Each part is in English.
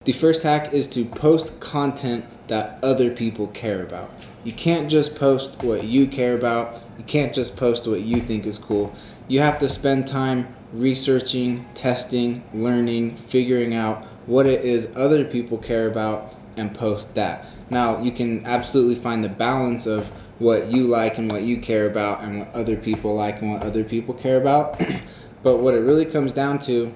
The first hack is to post content that other people care about. You can't just post what you care about. You can't just post what you think is cool. You have to spend time researching, testing, learning, figuring out what it is other people care about and post that. Now, you can absolutely find the balance of what you like and what you care about and what other people like and what other people care about. But what it really comes down to,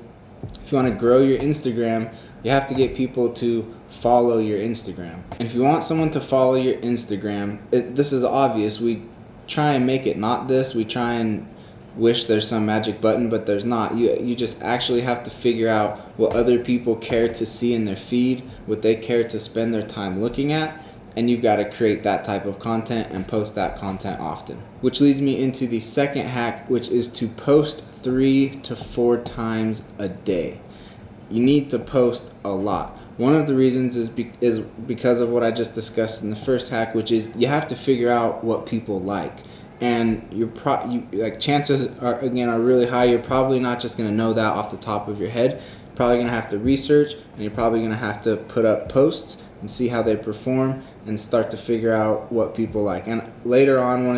if you want to grow your Instagram, you have to get people to follow your Instagram. And if you want someone to follow your Instagram, this is obvious. We try and make it not this. We try and wish there's some magic button, but there's not. You just actually have to figure out what other people care to see in their feed, what they care to spend their time looking at, and you've got to create that type of content and post that content often. Which leads me into the second hack, which is to post 3 to 4 times a day. You need to post a lot. One of the reasons is because of what I just discussed in the first hack, which is you have to figure out what people like. And chances are really high you're probably not just going to know that off the top of your head. You're probably going to have to research, and you're probably going to have to put up posts and see how they perform and start to figure out what people like. And later on, one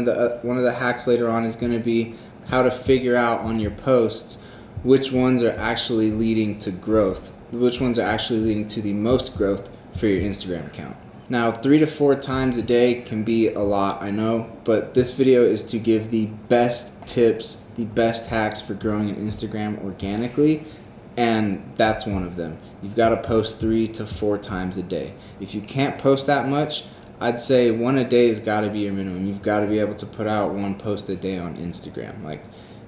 of the hacks later on is going to be how to figure out on your posts which ones are actually leading to growth, which ones are actually leading to the most growth for your Instagram account. Now, 3 to 4 times a day can be a lot, I know, but this video is to give the best tips, the best hacks for growing an Instagram organically, and that's one of them. You've got to post 3 to 4 times a day. If you can't post that much, I'd say 1 a day has got to be your minimum. You've got to be able to put out 1 post a day on Instagram.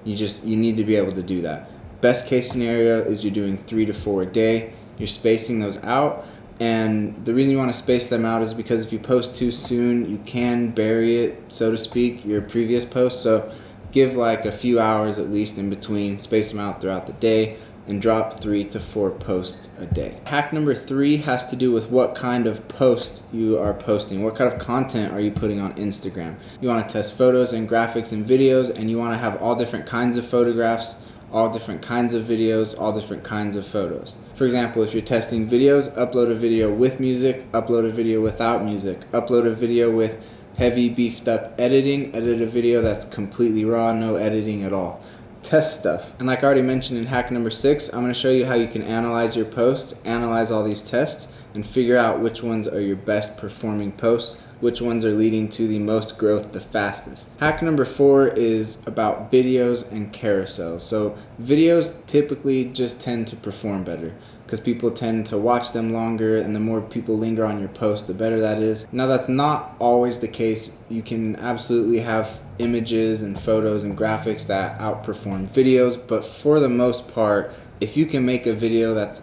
You need to be able to do that. Best case scenario is you're doing 3 to 4 a day. You're spacing those out. And the reason you want to space them out is because if you post too soon, you can bury it, so to speak, your previous post. So give a few hours at least in between, space them out throughout the day, and drop 3 to 4 posts a day. Hack number 3 has to do with what kind of post you are posting. What kind of content are you putting on Instagram? You want to test photos and graphics and videos, and you want to have all different kinds of photographs, all different kinds of videos, all different kinds of photos. For example, if you're testing videos, upload a video with music, upload a video without music, upload a video with heavy beefed up editing, edit a video that's completely raw, no editing at all. Test stuff. And like I already mentioned in hack number 6, I'm going to show you how you can analyze your posts, analyze all these tests, and figure out which ones are your best performing posts, which ones are leading to the most growth the fastest. Hack number 4 is about videos and carousels. So videos typically just tend to perform better because people tend to watch them longer, and the more people linger on your post, the better that is. Now, that's not always the case. You can absolutely have images and photos and graphics that outperform videos, but for the most part, if you can make a video that's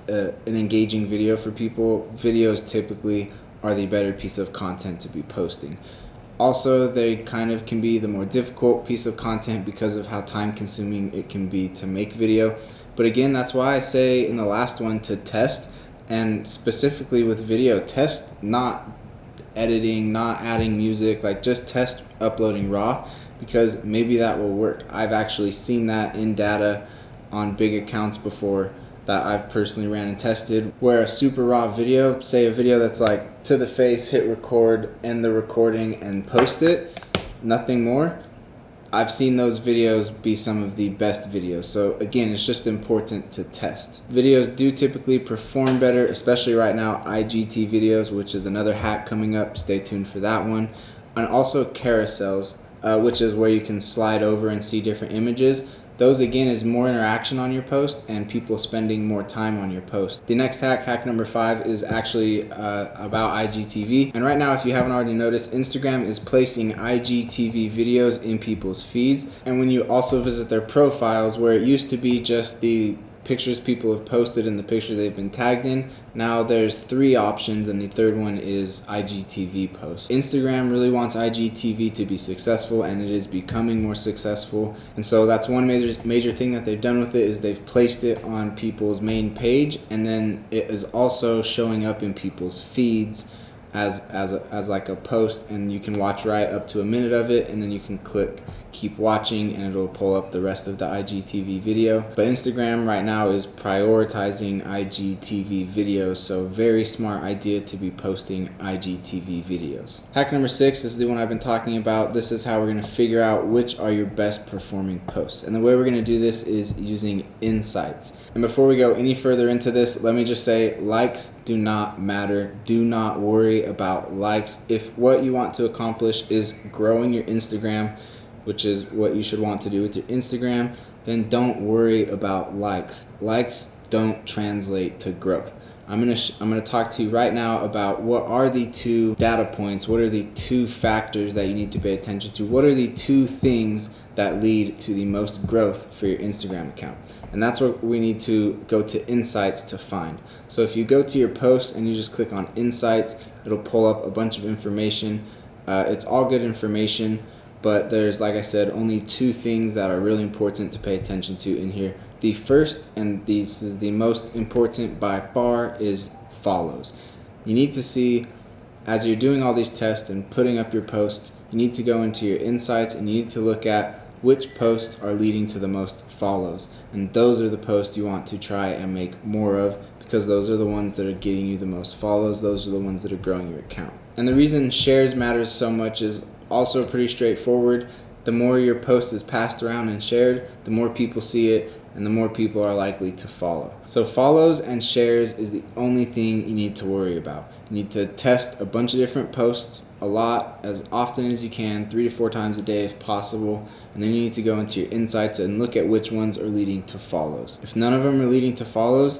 an engaging video for people, videos typically are the better piece of content to be posting. Also, they kind of can be the more difficult piece of content because of how time consuming it can be to make video. But again, that's why I say in the last one to test, and specifically with video, test not editing, not adding music, just test uploading raw, because maybe that will work. I've actually seen that in data on big accounts before that I've personally ran and tested, where a super raw video, say a video that's to the face, hit record, end the recording and post it, nothing more, I've seen those videos be some of the best videos. So again, it's just important to test. Videos do typically perform better, especially right now, IGT videos, which is another hack coming up, stay tuned for that one. And also carousels, which is where you can slide over and see different images. Those again is more interaction on your post and people spending more time on your post. The next hack, hack number 5, is actually about IGTV. And right now, if you haven't already noticed, Instagram is placing IGTV videos in people's feeds. And when you also visit their profiles, where it used to be just the pictures people have posted and the picture they've been tagged in, now there's 3 options, and the third one is IGTV posts. Instagram really wants IGTV to be successful, and it is becoming more successful. And so that's one major thing that they've done with it, is they've placed it on people's main page, and then it is also showing up in people's feeds as like a post, and you can watch right up to a minute of it, and then you can click keep watching and it'll pull up the rest of the IGTV video. But Instagram right now is prioritizing IGTV videos, so very smart idea to be posting IGTV videos. Hack number 6 is the one I've been talking about. This is how we're going to figure out which are your best performing posts, and the way we're going to do this is using insights. And before we go any further into this, let me just say likes do not matter. Do not worry about likes. If what you want to accomplish is growing your Instagram, which is what you should want to do with your Instagram, then don't worry about likes. Likes don't translate to growth. I'm gonna talk to you right now about what are the 2 data points, what are the 2 factors that you need to pay attention to, what are the 2 things that lead to the most growth for your Instagram account. And that's what we need to go to insights to find. So if you go to your post and you just click on insights, it'll pull up a bunch of information. It's all good information, but there's, like I said, only 2 things that are really important to pay attention to in here. The first, and this is the most important by far, is follows. You need to see, as you're doing all these tests and putting up your posts, you need to go into your insights and you need to look at which posts are leading to the most follows. And those are the posts you want to try and make more of, because those are the ones that are getting you the most follows. Those are the ones that are growing your account. And the reason shares matters so much is also pretty straightforward. The more your post is passed around and shared, the more people see it and the more people are likely to follow. So follows and shares is the only thing you need to worry about. You need to test a bunch of different posts a lot, as often as you can, 3 to 4 times a day if possible, and then you need to go into your insights and look at which ones are leading to follows. If none of them are leading to follows,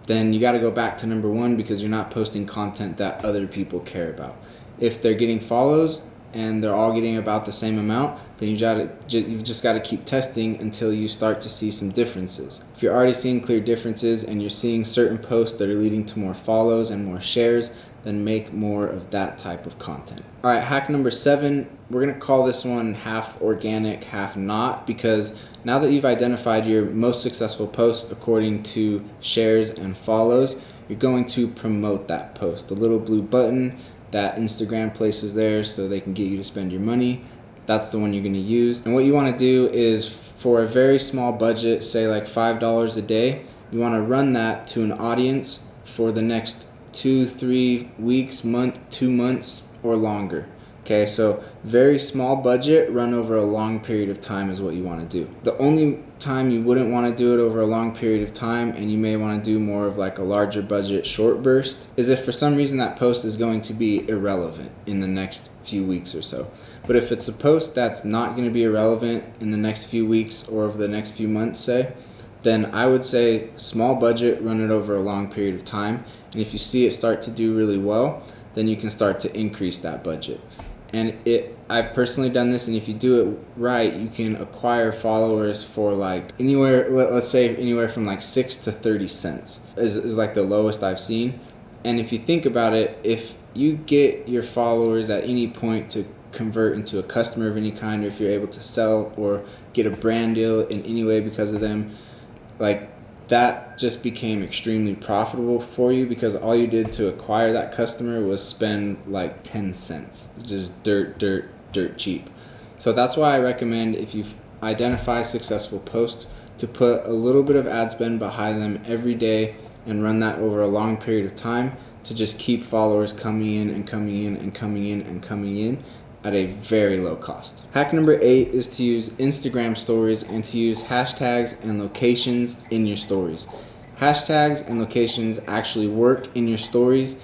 then you got to go back to number 1, because you're not posting content that other people care about. If they're getting follows and they're all getting about the same amount, then you've just got to keep testing until you start to see some differences. If you're already seeing clear differences and you're seeing certain posts that are leading to more follows and more shares, then make more of that type of content. All right, hack number 7, we're going to call this one half organic, half not, because now that you've identified your most successful posts according to shares and follows, you're going to promote that post. The little blue button that Instagram places there so they can get you to spend your money, that's the one you're going to use. And what you want to do is, for a very small budget, say like $5 a day, you want to run that to an audience for the next 2-3 weeks, month, 2 months, or longer. Okay, so very small budget, run over a long period of time is what you want to do. The only time you wouldn't want to do it over a long period of time, and you may want to do more of like a larger budget short burst, is if for some reason that post is going to be irrelevant in the next few weeks or so. But if it's a post that's not going to be irrelevant in the next few weeks or over the next few months, say, then I would say small budget, run it over a long period of time. And if you see it start to do really well, then you can start to increase that budget. And I've personally done this, and if you do it right, you can acquire followers for like anywhere, let's say anywhere from like 6 to 30 cents is like the lowest I've seen. And if you think about it, if you get your followers at any point to convert into a customer of any kind, or if you're able to sell or get a brand deal in any way because of them, like that just became extremely profitable for you, because all you did to acquire that customer was spend like 10 cents, just dirt cheap. So that's why I recommend, if you identify successful posts, to put a little bit of ad spend behind them every day and run that over a long period of time to just keep followers coming in and coming in and coming in and coming in at a very low cost. Hack number 8 is to use Instagram stories and to use hashtags and locations in your stories. Hashtags and locations actually work in your stories.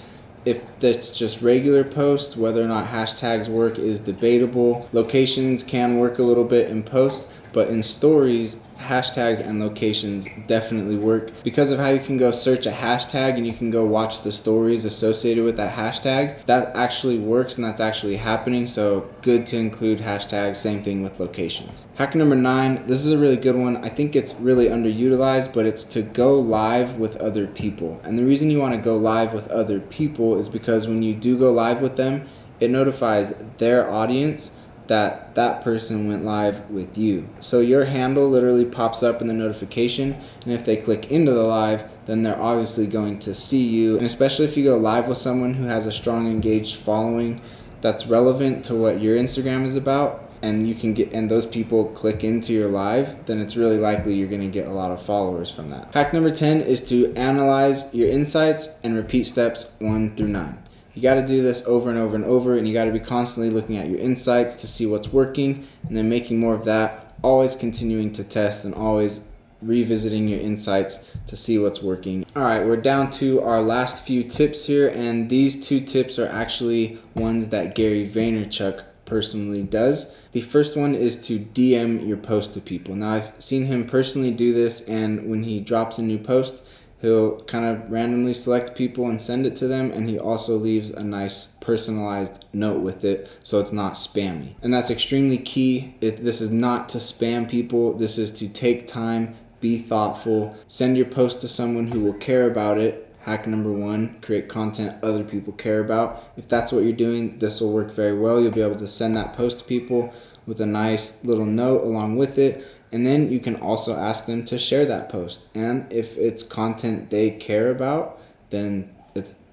If that's just regular posts, whether or not hashtags work is debatable. Locations can work a little bit in posts, but in stories, hashtags and locations definitely work, because of how you can go search a hashtag and you can go watch the stories associated with that hashtag. That actually works, and that's actually happening, so good to include hashtags. Same thing with locations. Hack number 9, this is a really good one. I think it's really underutilized, but it's to go live with other people. And the reason you want to go live with other people is because when you do go live with them, it notifies their audience that person went live with you. So your handle literally pops up in the notification, and if they click into the live, then they're obviously going to see you. And especially if you go live with someone who has a strong engaged following that's relevant to what your Instagram is about, and you can get, and those people click into your live, then it's really likely you're going to get a lot of followers from that. Hack number 10 is to analyze your insights and repeat steps 1 through 9. You got to do this over and over and over, and you got to be constantly looking at your insights to see what's working, and then making more of that, always continuing to test and always revisiting your insights to see what's working. All right, we're down to our last few tips here, and these 2 tips are actually ones that Gary Vaynerchuk personally does. The first one is to DM your post to people. Now, I've seen him personally do this, and when he drops a new post, he'll kind of randomly select people and send it to them, and he also leaves a nice personalized note with it so it's not spammy. And that's extremely key. This is not to spam people. This is to take time, be thoughtful, send your post to someone who will care about it. Hack number 1, create content other people care about. If that's what you're doing, this will work very well. You'll be able to send that post to people with a nice little note along with it. And then you can also ask them to share that post. And if it's content they care about, then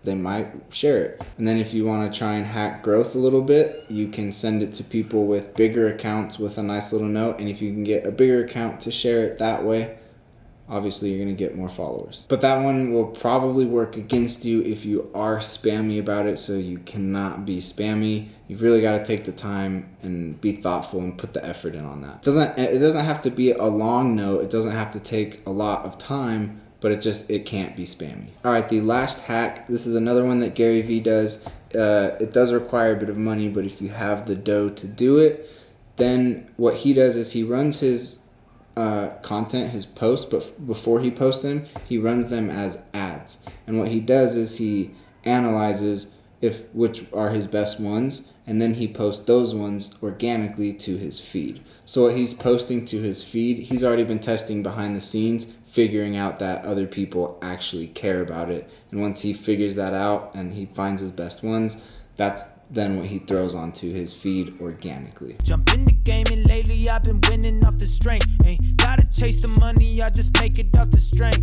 they might share it. And then if you want to try and hack growth a little bit, you can send it to people with bigger accounts with a nice little note. And if you can get a bigger account to share it that way, obviously you're going to get more followers. But that one will probably work against you if you are spammy about it, so you cannot be spammy. You've really got to take the time and be thoughtful and put the effort in on that. It doesn't have to be a long note. It doesn't have to take a lot of time, but it can't be spammy. All right, the last hack, this is another one that Gary Vee does. It does require a bit of money, but if you have the dough to do it, then what he does is he runs his content, his posts, but before he posts them, he runs them as ads. And what he does is he analyzes which are his best ones, and then he posts those ones organically to his feed. So what he's posting to his feed, he's already been testing behind the scenes, figuring out that other people actually care about it. And once he figures that out and he finds his best ones, that's then what he throws onto his feed organically. Jump in the game, and lately I've been winning off the strength. Ain't gotta chase the money, I just make it off the strength.